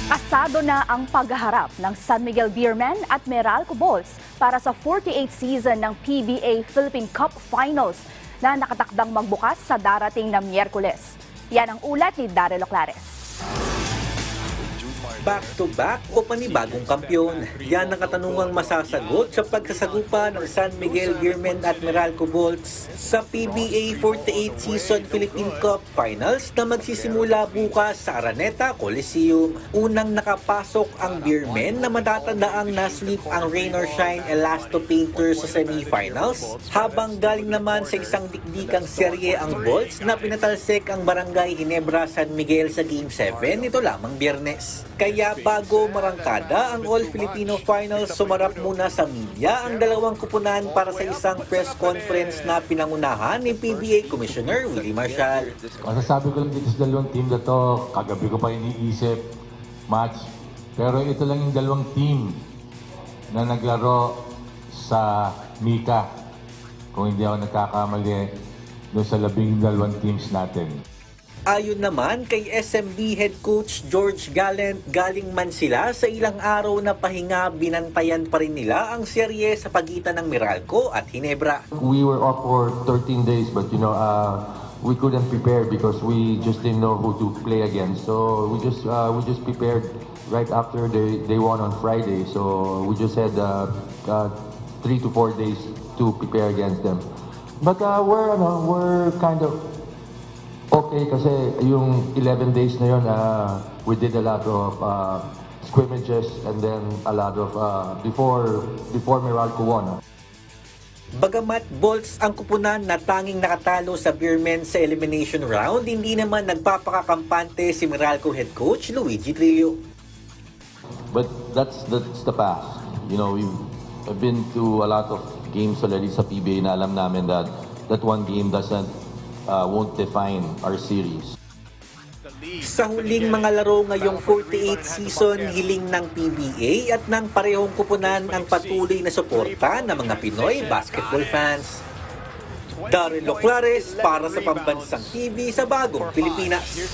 Asado na ang paghaharap ng San Miguel Beermen at Meralco Bolts para sa 48th season ng PBA Philippine Cup Finals na nakatakdang magbukas sa darating na Miyerkules. Yan ang ulat ni Daryl Oclares. Back-to-back o panibagong kampyon? Yan ang katanungang masasagot sa pagsasagupa ng San Miguel Beermen at Meralco Bolts sa PBA 48th Season Philippine Cup Finals na magsisimula bukas sa Araneta Coliseum. Unang nakapasok ang Beermen na matatandaang na-sweep ang Rain or Shine Elasto Painters sa semifinals, habang galing naman sa isang dikdikang serye ang Bolts na pinatalsik ang Barangay Ginebra San Miguel sa Game 7 nito lamang Biyernes. Kaya bago marangkada ang All-Filipino Finals, sumarap muna sa media ang dalawang kupunan para sa isang press conference na pinangunahan ni PBA Commissioner Willie Marcial. Masasabi ko lang dito sa dalawang team na to, kagabi ko pa iniisip match, pero ito lang yung dalawang team na naglaro sa Mika, kung hindi ako nagkakamali, doon sa 12 teams natin. Ayon naman kay SMB Head Coach George Gallant, galing man sila sa ilang araw na pahinga, binantayan pa rin nila ang serye sa pagitan ng Meralco at Ginebra. We were up for 13 days but we couldn't prepare because we just didn't know who to play against. So we just prepared right after they won on Friday. So we just had 3 to 4 days to prepare against them. But we're kind of okay kasi yung 11 days na yun, we did a lot of scrimmages and then a lot of before Meralco won. Bagamat Bolts ang kupunan na tanging nakatalo sa Beermen sa elimination round, hindi naman nagpapakakampante si Meralco Head Coach Luigi Trillo. But that's the past. You know, we've been to a lot of games already sa PBA na alam namin that one game won't define our series. Sa huling mga laro ngayong 48th season, hiling ng PBA at ng parehong kupunan ang patuloy na suporta ng mga Pinoy basketball fans. Daryl Oclares para sa Pambansang TV sa Bagong Pilipinas.